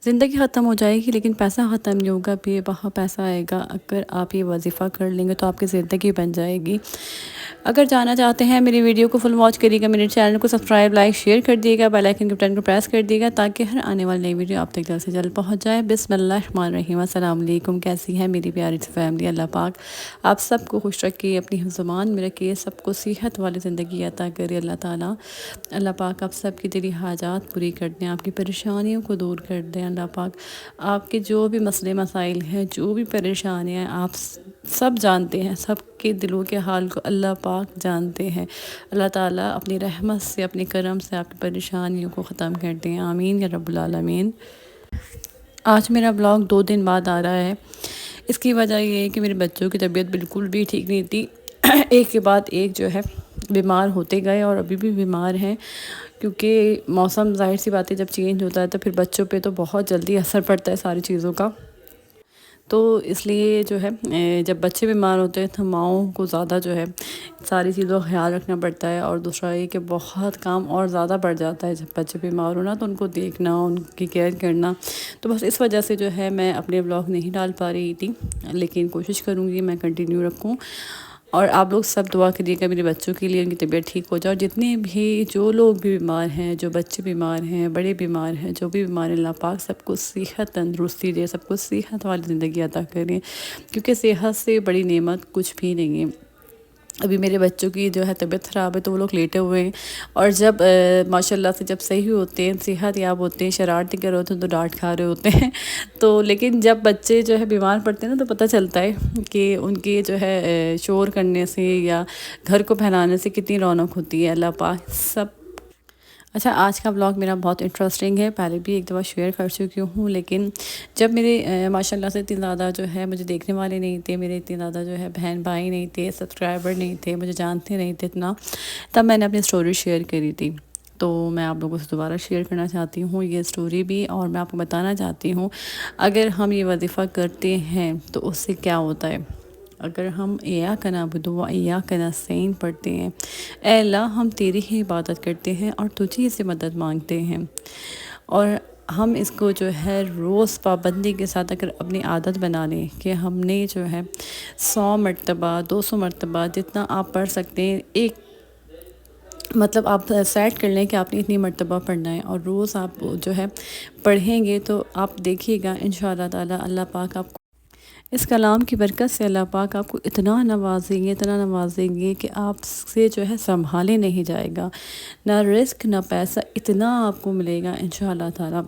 زندگی ختم ہو جائے گی لیکن پیسہ ختم نہیں ہوگا، بے بہا پیسہ آئے گا۔ اگر آپ یہ وظیفہ کر لیں گے تو آپ کی زندگی بن جائے گی۔ اگر جانا چاہتے ہیں میری ویڈیو کو فل واچ کریے گا، میرے چینل کو سبسکرائب، لائک، شیئر کر دیے گا، بیل آئیکن کے بٹن کو پریس کر دیے گا تاکہ ہر آنے والی نئی ویڈیو آپ تک جلد سے جلد پہنچ جائے۔ بسم اللہ الرحمن الرحیم۔ السلام علیکم، کیسی ہے میری پیاری سی فیملی؟ اللہ پاک آپ سب کو خوش رکھے، اپنی زبان میں رکھے، سب کو صحت والی زندگی عطا کرے اللہ تعالیٰ۔ اللہ پاک آپ سب کی دلی حاجات پوری کر دیں، آپ کی پریشانیوں کو دور کر دیں۔ اللہ پاک آپ کے جو بھی مسئلے مسائل ہیں، جو بھی پریشانیاں آپ سب جانتے ہیں، سب کے دلوں کے حال کو اللہ پاک جانتے ہیں۔ اللہ تعالیٰ اپنی رحمت سے، اپنے کرم سے آپ کی پریشانیوں کو ختم کر دیں، آمین یا رب العالمین۔ آج میرا بلاگ 2 دن بعد آ رہا ہے۔ اس کی وجہ یہ ہے کہ میرے بچوں کی طبیعت بالکل بھی ٹھیک نہیں تھی، ایک کے بعد ایک جو ہے بیمار ہوتے گئے اور ابھی بھی بیمار ہیں، کیونکہ موسم ظاہر سی بات ہے جب چینج ہوتا ہے تو پھر بچوں پہ تو بہت جلدی اثر پڑتا ہے ساری چیزوں کا۔ تو اس لیے جو ہے جب بچے بیمار ہوتے ہیں تو ماؤں کو زیادہ جو ہے ساری چیزوں کا خیال رکھنا پڑتا ہے، اور دوسرا یہ کہ بہت کام اور زیادہ بڑھ جاتا ہے جب بچے بیمار ہونا، تو ان کو دیکھنا، ان کی کیئر کرنا۔ تو بس اس وجہ سے جو ہے میں اپنے بلاگ نہیں ڈال پا رہی تھی، لیکن کوشش کروں گی میں کنٹینیو رکھوں۔ اور آپ لوگ سب دعا کریے گا میرے بچوں کے لیے، ان کی طبیعت ٹھیک ہو جائے، اور جتنے بھی جو لوگ بھی بیمار ہیں، جو بچے بیمار ہیں، بڑے بیمار ہیں، جو بھی بیمار ہیں، اللہ پاک سب کو صحت تندرستی دے، سب کو صحت والی زندگی عطا کریں، کیونکہ صحت سے بڑی نعمت کچھ بھی نہیں ہے۔ ابھی میرے بچوں کی جو ہے طبیعت خراب ہے تو وہ لوگ لیٹے ہوئے ہیں، اور جب ماشاءاللہ سے جب صحیح ہوتے ہیں، صحت یاب ہوتے ہیں، شرارتی کر رہے ہوتے ہیں تو ڈانٹ کھا رہے ہوتے ہیں تو لیکن جب بچے جو ہے بیمار پڑتے ہیں نا تو پتہ چلتا ہے کہ ان کے جو ہے شور کرنے سے یا گھر کو پھیلانے سے کتنی رونق ہوتی ہے۔ اللہ پاک سب۔ اچھا، آج کا بلاگ میرا بہت انٹرسٹنگ ہے، پہلے بھی ایک دفعہ شیئر کر چکی ہوں، لیکن جب میرے ماشاءاللہ سے اتنے زیادہ جو ہے مجھے دیکھنے والے نہیں تھے، میرے اتنے زیادہ جو ہے بہن بھائی نہیں تھے، سبسکرائبر نہیں تھے، مجھے جانتے نہیں تھے اتنا، تب میں نے اپنی سٹوری شیئر کری تھی۔ تو میں آپ لوگوں سے دوبارہ شیئر کرنا چاہتی ہوں یہ سٹوری بھی، اور میں آپ کو بتانا چاہتی ہوں اگر ہم یہ وظیفہ کرتے ہیں تو اس سے کیا ہوتا ہے۔ اگر ہم ایاک نعبد و ایاک نستعین پڑھتے ہیں، اے اللہ ہم تیری ہی عبادت کرتے ہیں اور تجھی سے مدد مانگتے ہیں، اور ہم اس کو جو ہے روز پابندی کے ساتھ اگر اپنی عادت بنا لیں کہ ہم نے جو ہے 100 مرتبہ 200 مرتبہ جتنا آپ پڑھ سکتے ہیں، ایک مطلب آپ سیٹ کر لیں کہ آپ نے اتنی مرتبہ پڑھنا ہے، اور روز آپ جو ہے پڑھیں گے تو آپ دیکھیے گا انشاءاللہ تعالی اللہ پاک آپ کو اس کلام کی برکت سے اللہ پاک آپ کو اتنا نوازیں گے، اتنا نوازیں گے کہ آپ سے جو ہے سنبھالے نہیں جائے گا، نہ رزق نہ پیسہ، اتنا آپ کو ملے گا انشاءاللہ تعالی۔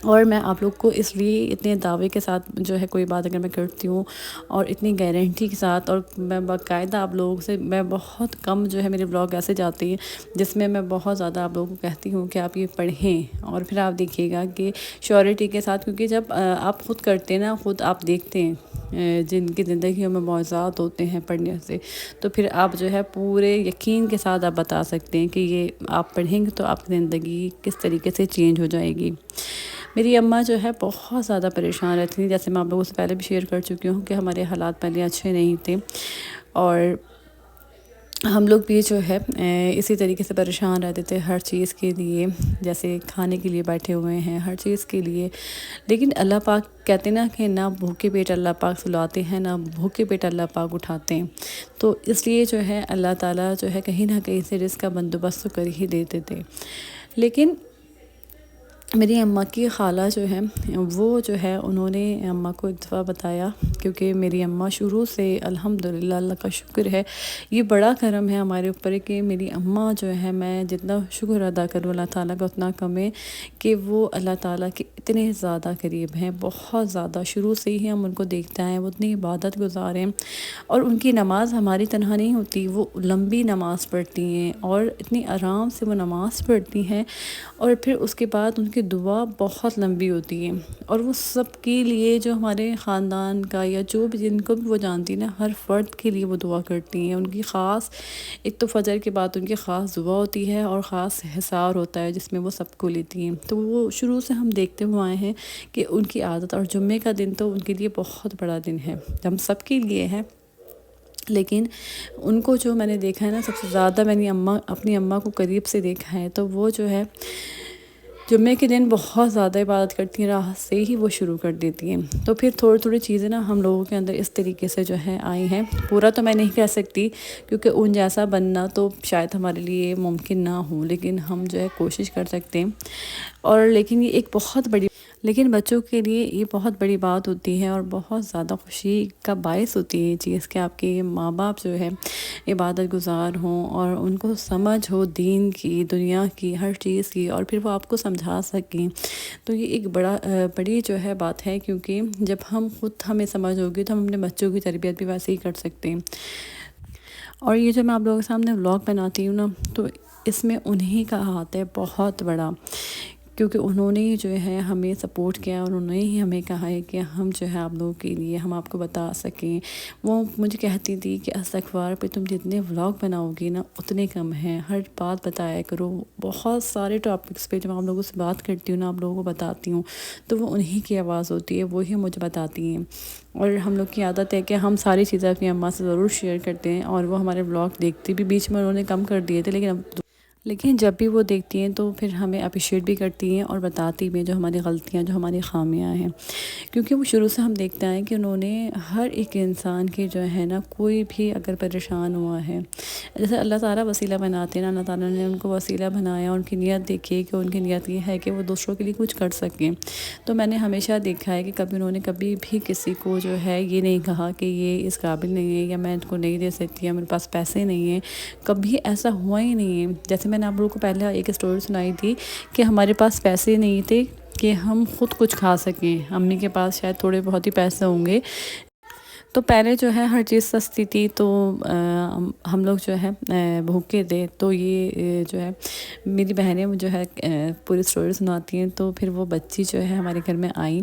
اور میں آپ لوگ کو اس لیے اتنے دعوے کے ساتھ جو ہے کوئی بات اگر میں کرتی ہوں اور اتنی گارنٹی کے ساتھ، اور میں باقاعدہ آپ لوگوں سے، میں بہت کم جو ہے میرے بلاگ ایسے جاتے ہیں جس میں میں بہت زیادہ آپ لوگوں کو کہتی ہوں کہ آپ یہ پڑھیں، اور پھر آپ دیکھیے گا کہ شیورٹی کے ساتھ، کیونکہ جب آپ خود کرتے ہیں نا، خود آپ دیکھتے ہیں جن کی زندگیوں میں معجزات ہوتے ہیں پڑھنے سے، تو پھر آپ جو ہے پورے یقین کے ساتھ آپ بتا سکتے ہیں کہ یہ آپ پڑھیں گے تو آپ کی زندگی کس طریقے سے چینج ہو جائے گی۔ میری اماں جو ہے بہت زیادہ پریشان رہتی تھیں، جیسے میں آپ لوگوں سے پہلے بھی شیئر کر چکی ہوں کہ ہمارے حالات پہلے اچھے نہیں تھے، اور ہم لوگ بھی جو ہے اسی طریقے سے پریشان رہتے تھے ہر چیز کے لیے، جیسے کھانے کے لیے بیٹھے ہوئے ہیں ہر چیز کے لیے، لیکن اللہ پاک کہتے ہیں نا کہ نہ بھوکے پیٹ اللہ پاک سلاتے ہیں، نہ بھوکے پیٹ اللہ پاک اٹھاتے ہیں، تو اس لیے جو ہے اللہ تعالیٰ جو ہے کہیں نہ کہیں سے رزق کا بندوبست تو کر ہی دیتے تھے۔ لیکن میری اماں کی خالہ جو ہے وہ جو ہے انہوں نے اماں کو ایک دفعہ بتایا، کیونکہ میری اماں شروع سے الحمدللہ اللہ کا شکر ہے، یہ بڑا کرم ہے ہمارے اوپر کہ میری اماں جو ہے، میں جتنا شکر ادا کروں اللہ تعالیٰ کا اتنا کم ہے کہ وہ اللہ تعالیٰ کے اتنے زیادہ قریب ہیں، بہت زیادہ، شروع سے ہی ہم ان کو دیکھتے ہیں، وہ اتنی عبادت گزار ہیں، اور ان کی نماز ہماری طرح نہیں ہوتی، وہ لمبی نماز پڑھتی ہیں اور اتنی آرام سے وہ نماز پڑھتی ہیں، اور پھر اس کے بعد ان کی دعا بہت لمبی ہوتی ہے، اور وہ سب کے لیے جو ہمارے خاندان کا یا جو بھی جن کو بھی وہ جانتی ہیں نا، ہر فرد کے لیے وہ دعا کرتی ہیں۔ ان کی خاص ایک تو فجر کے بعد ان کی خاص دعا ہوتی ہے، اور خاص حصار ہوتا ہے جس میں وہ سب کو لیتی ہیں، تو وہ شروع سے ہم دیکھتے ہوئے آئے ہیں کہ ان کی عادت، اور جمعے کا دن تو ان کے لیے بہت بڑا دن ہے، ہم سب کے لیے ہے، لیکن ان کو جو میں نے دیکھا ہے نا، سب سے زیادہ میں نے اپنی اماں کو قریب سے دیکھا ہے، تو وہ جو ہے جمعے کے دن بہت زیادہ عبادت کرتی ہیں، رات سے ہی وہ شروع کر دیتی ہیں۔ تو پھر تھوڑی تھوڑی چیزیں نا ہم لوگوں کے اندر اس طریقے سے جو ہے آئی ہیں۔ پورا تو میں نہیں کہہ سکتی کیونکہ ان جیسا بننا تو شاید ہمارے لیے ممکن نہ ہو، لیکن ہم جو ہے کوشش کر سکتے ہیں۔ اور لیکن یہ ایک بہت بڑی، لیکن بچوں کے لیے یہ بہت بڑی بات ہوتی ہے اور بہت زیادہ خوشی کا باعث ہوتی ہے یہ چیز کہ آپ کے ماں باپ جو ہے عبادت گزار ہوں اور ان کو سمجھ ہو دین کی، دنیا کی، ہر چیز کی، اور پھر وہ آپ کو سمجھا سکیں۔ تو یہ ایک بڑی جو ہے بات ہے، کیونکہ جب ہم خود ہمیں سمجھ ہوگی تو ہم اپنے بچوں کی تربیت بھی ویسے ہی کر سکتے ہیں۔ اور یہ جو میں آپ لوگوں کے سامنے ولاگ بناتی ہوں نا، تو اس میں انہی کا ہاتھ ہے بہت بڑا، کیونکہ انہوں نے جو ہے ہمیں سپورٹ کیا اور انہوں نے ہی ہمیں کہا ہے کہ ہم جو ہے آپ لوگوں کے لیے ہم آپ کو بتا سکیں۔ وہ مجھے کہتی تھی کہ استغفار پہ تم جتنے ولاگ بناؤ گی نا اتنے کم ہیں، ہر بات بتایا کرو۔ بہت سارے ٹاپکس پہ جب آپ لوگوں سے بات کرتی ہوں نا، آپ لوگوں کو بتاتی ہوں، تو وہ انہی کی آواز ہوتی ہے، وہی مجھے بتاتی ہیں۔ اور ہم لوگ کی عادت ہے کہ ہم ساری چیزیں اپنی اماں سے ضرور شیئر کرتے ہیں، اور وہ ہمارے ولاگ دیکھتی بھی، بیچ میں انہوں نے کم کر دیے تھے، لیکن جب بھی وہ دیکھتی ہیں تو پھر ہمیں اپریشیٹ بھی کرتی ہیں اور بتاتی بھی ہیں جو ہماری غلطیاں، جو ہماری خامیاں ہیں، کیونکہ وہ شروع سے ہم دیکھتے ہیں کہ انہوں نے ہر ایک انسان کے جو ہے نا، کوئی بھی اگر پریشان ہوا ہے، جیسے اللہ تعالیٰ وسیلہ بناتے ہیں نا، اللہ تعالیٰ نے ان کو وسیلہ بنایا، ان کی نیت دیکھی کہ ان کی نیت یہ ہے کہ وہ دوسروں کے لیے کچھ کر سکیں۔ تو میں نے ہمیشہ دیکھا ہے کہ کبھی انہوں نے کبھی بھی کسی کو جو ہے یہ نہیں کہا کہ یہ اس قابل نہیں ہے، یا میں ان کو نہیں دے سکتی، یا میرے پاس پیسے نہیں ہیں، کبھی ایسا ہوا ہی نہیں ہے۔ جیسے میں نے آپ لوگوں کو پہلے ایک اسٹوری سنائی تھی کہ ہمارے پاس پیسے نہیں تھے کہ ہم خود کچھ کھا سکیں، امی کے پاس شاید تھوڑے بہت ہی پیسے ہوں گے، تو پہلے جو ہے ہر چیز سستی تھی، تو ہم لوگ جو ہے بھوکے تھے۔ تو یہ جو ہے میری بہنیں جو ہے پوری اسٹوری سناتی ہیں، تو پھر وہ بچی جو ہے ہمارے گھر میں آئی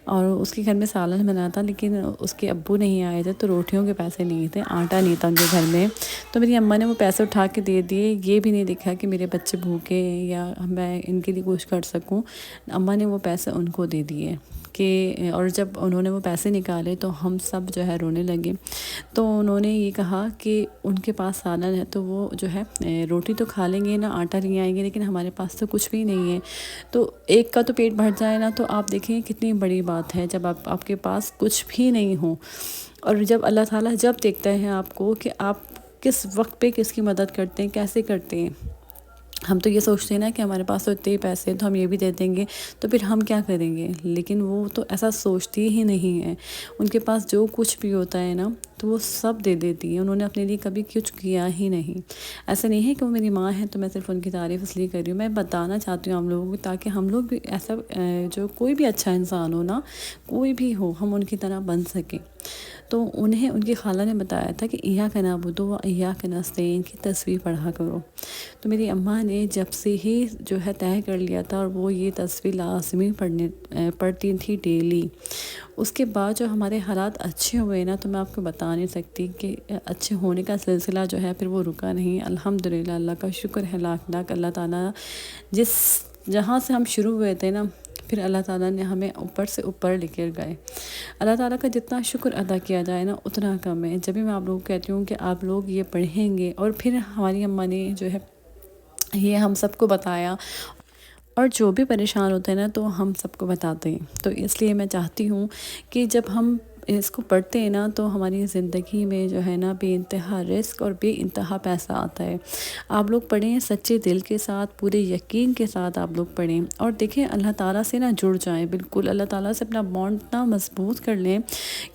اور اس کے گھر میں سالن بنا تھا، لیکن اس کے ابو نہیں آئے تھے، تو روٹیوں کے پیسے نہیں تھے، آٹا نہیں تھا ان کے گھر میں۔ تو میری اماں نے وہ پیسے اٹھا کے دے دیے، یہ بھی نہیں دیکھا کہ میرے بچے بھوکے ہیں یا میں ان کے لیے کچھ کر سکوں، اماں نے وہ پیسے ان کو دے دیے کہ، اور جب انہوں نے وہ پیسے نکالے تو ہم سب جو ہے رونے لگے۔ تو انہوں نے یہ کہا کہ ان کے پاس سالن ہے تو وہ جو ہے روٹی تو کھا لیں گے نا، آٹا لے آئیں گے، لیکن ہمارے پاس تو کچھ بھی نہیں ہے۔ تو ایک کا تو پیٹ بھر جائے نا، تو آپ دیکھیں کتنی بڑی بات ہے جب آپ کے پاس کچھ بھی نہیں ہو، اور جب اللہ تعالیٰ جب دیکھتا ہے آپ کو کہ آپ کس وقت پہ کس کی مدد کرتے ہیں، کیسے کرتے ہیں۔ ہم تو یہ سوچتے ہیں نا کہ ہمارے پاس تو اتنے ہی پیسے ہیں تو ہم یہ بھی دے دیں گے، تو پھر ہم کیا کریں گے، لیکن وہ تو ایسا سوچتی ہی نہیں ہے۔ ان کے پاس جو کچھ بھی ہوتا ہے نا تو وہ سب دے دیتی ہیں، انہوں نے اپنے لیے کبھی کچھ کیا ہی نہیں۔ ایسا نہیں ہے کہ وہ میری ماں ہے تو میں صرف ان کی تعریف اس لیے کر رہی ہوں، میں بتانا چاہتی ہوں ہم لوگوں کو، تاکہ ہم لوگ بھی ایسا جو کوئی بھی اچھا انسان ہو نا، کوئی بھی ہو، ہم ان کی طرح بن سکیں۔ تو انہیں ان کی خالہ نے بتایا تھا کہ ایاک نعبد و ایاک نستعین کی تصویر پڑھا کرو۔ تو میری اماں نے جب سے ہی جو ہے طے کر لیا تھا، اور وہ یہ تصویر لازمی پڑھتی تھی ڈیلی۔ اس کے بعد جو ہمارے حالات اچھے ہوئے نا، تو میں آپ کو بتا نہیں سکتی کہ اچھے ہونے کا سلسلہ جو ہے پھر وہ رکا نہیں۔ الحمدللہ، اللہ کا شکر ہے لاکھ لاکھ، اللہ تعالیٰ جہاں سے ہم شروع ہوئے تھے نا، پھر اللہ تعالیٰ نے ہمیں اوپر سے اوپر لے کر گئے۔ اللہ تعالیٰ کا جتنا شکر ادا کیا جائے نا اتنا کم ہے۔ جب بھی میں آپ لوگوں کو کہتی ہوں کہ آپ لوگ یہ پڑھیں گے، اور پھر ہماری اماں نے جو ہے یہ ہم سب کو بتایا، اور جو بھی پریشان ہوتے ہیں نا تو ہم سب کو بتاتے ہیں۔ تو اس لیے میں چاہتی ہوں کہ جب ہم اس کو پڑھتے ہیں نا تو ہماری زندگی میں جو ہے نا بے انتہا رزق اور بے انتہا پیسہ آتا ہے۔ آپ لوگ پڑھیں سچے دل کے ساتھ، پورے یقین کے ساتھ آپ لوگ پڑھیں، اور دیکھیں اللہ تعالیٰ سے نہ جڑ جائیں، بالکل اللہ تعالیٰ سے اپنا بانڈ اتنا مضبوط کر لیں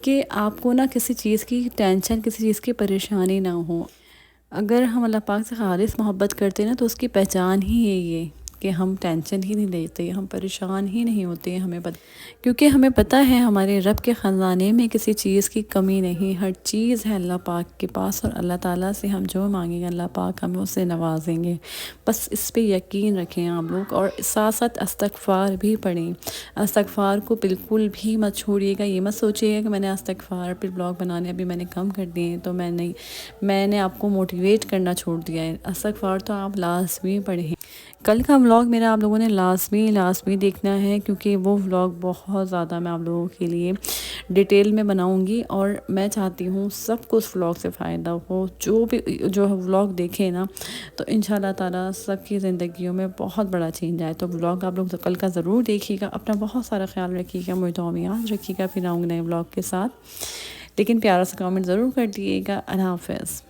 کہ آپ کو نہ کسی چیز کی ٹینشن، کسی چیز کی پریشانی نہ ہو۔ اگر ہم اللہ پاک سے خالص محبت کرتے ہیں نا، تو اس کی پہچان ہی یہ کہ ہم ٹینشن ہی نہیں لیتے، ہم پریشان ہی نہیں ہوتے، کیونکہ ہمیں پتہ ہے ہمارے رب کے خزانے میں کسی چیز کی کمی نہیں، ہر چیز ہے اللہ پاک کے پاس، اور اللہ تعالیٰ سے ہم جو مانگیں گے اللہ پاک ہمیں اس سے نوازیں گے۔ بس اس پہ یقین رکھیں آپ لوگ، اور ساتھ ساتھ استغفار بھی پڑھیں۔ استغفار کو بالکل بھی مت چھوڑیے گا، یہ مت سوچیے گا کہ میں نے استغفار پھر بلاگ بنانے ابھی میں نے کم کر دیے تو میں نے آپ کو موٹیویٹ کرنا چھوڑ دیا ہے۔ استغفار تو آپ لازمی پڑھیں۔ کل کا ولاگ میرا آپ لوگوں نے لازمی دیکھنا ہے، کیونکہ وہ ولاگ بہت زیادہ میں آپ لوگوں کے لیے ڈیٹیل میں بناؤں گی، اور میں چاہتی ہوں سب کو اس ولاگ سے فائدہ ہو، جو ولاگ دیکھے نا تو انشاءاللہ تعالیٰ سب کی زندگیوں میں بہت بڑا چینج آئے۔ تو ولاگ آپ لوگ کل کا ضرور دیکھیے گا، اپنا بہت سارا خیال رکھیے گا، مجھے دعاؤں میں یاد رکھیے گا، پھر آؤں گی نئے ولاگ کے ساتھ، لیکن پیارا سا کامنٹ ضرور کر دیجیے گا۔ اللہ حافظ۔